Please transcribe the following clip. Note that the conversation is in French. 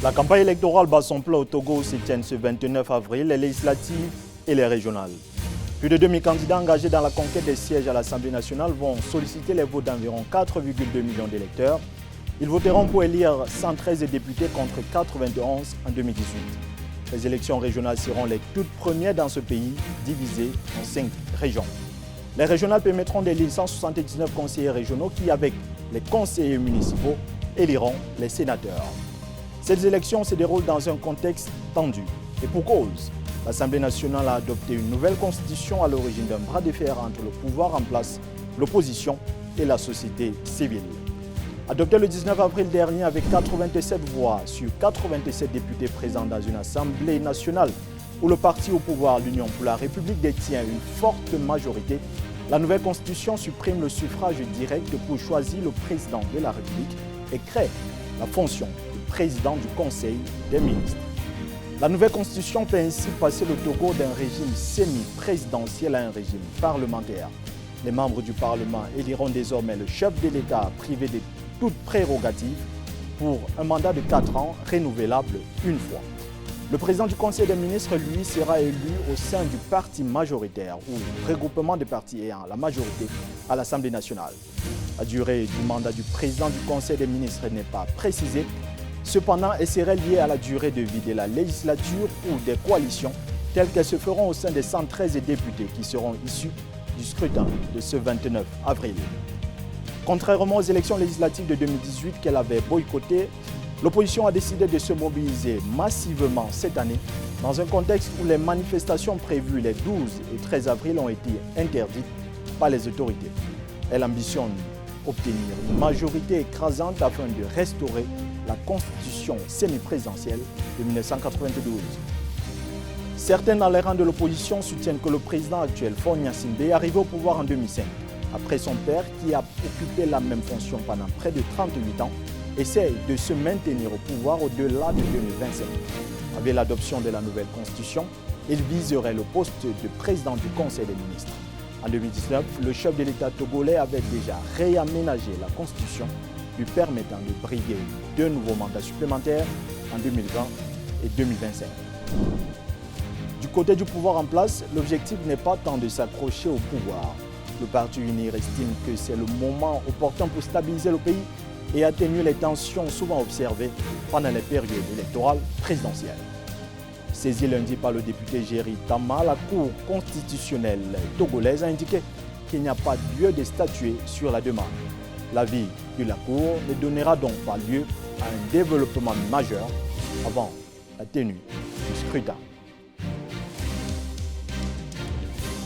La campagne électorale bat son plein au Togo se tient ce 29 avril, les législatives et les régionales. Plus de 2000 candidats engagés dans la conquête des sièges à l'Assemblée nationale vont solliciter les votes d'environ 4,2 millions d'électeurs. Ils voteront pour élire 113 députés contre 91 en 2018. Les élections régionales seront les toutes premières dans ce pays, divisées en 5 régions. Les régionales permettront d'élire 179 conseillers régionaux qui, avec les conseillers municipaux, éliront les sénateurs. Ces élections se déroulent dans un contexte tendu. Et pour cause, l'Assemblée nationale a adopté une nouvelle constitution à l'origine d'un bras de fer entre le pouvoir en place, l'opposition et la société civile. Adoptée le 19 avril dernier avec 87 voix sur 87 députés présents dans une Assemblée nationale où le parti au pouvoir, l'Union pour la République, détient une forte majorité, la nouvelle constitution supprime le suffrage direct pour choisir le président de la République et crée la fonction de président du Conseil des ministres. La nouvelle constitution fait ainsi passer le Togo d'un régime semi-présidentiel à un régime parlementaire. Les membres du Parlement éliront désormais le chef de l'État privé de toute prérogative pour un mandat de 4 ans renouvelable une fois. Le président du Conseil des ministres, lui, sera élu au sein du parti majoritaire ou regroupement des partis ayant la majorité à l'Assemblée nationale. La durée du mandat du président du Conseil des ministres n'est pas précisée. Cependant, elle serait liée à la durée de vie de la législature ou des coalitions telles qu'elles se feront au sein des 113 députés qui seront issus du scrutin de ce 29 avril. Contrairement aux élections législatives de 2018 qu'elle avait boycottées, l'opposition a décidé de se mobiliser massivement cette année dans un contexte où les manifestations prévues les 12 et 13 avril ont été interdites par les autorités. Elle ambitionne obtenir une majorité écrasante afin de restaurer la constitution semi-présidentielle de 1992. Certains dans les rangs de l'opposition soutiennent que le président actuel, Faure Gnassingbé, est arrivé au pouvoir en 2005, après son père qui a occupé la même fonction pendant près de 38 ans, essaye de se maintenir au pouvoir au-delà de 2025. Avec l'adoption de la nouvelle constitution, il viserait le poste de président du Conseil des ministres. En 2019, le chef de l'État togolais avait déjà réaménagé la constitution, lui permettant de briguer 2 nouveaux mandats supplémentaires en 2020 et 2025. Du côté du pouvoir en place, l'objectif n'est pas tant de s'accrocher au pouvoir. Le Parti UNIR estime que c'est le moment opportun pour stabiliser le pays et atténuer les tensions souvent observées pendant les périodes électorales présidentielles. Saisi lundi par le député Géry Tama, la Cour constitutionnelle togolaise a indiqué qu'il n'y a pas lieu de statuer sur la demande. L'avis de la Cour ne donnera donc pas lieu à un développement majeur avant la tenue du scrutin.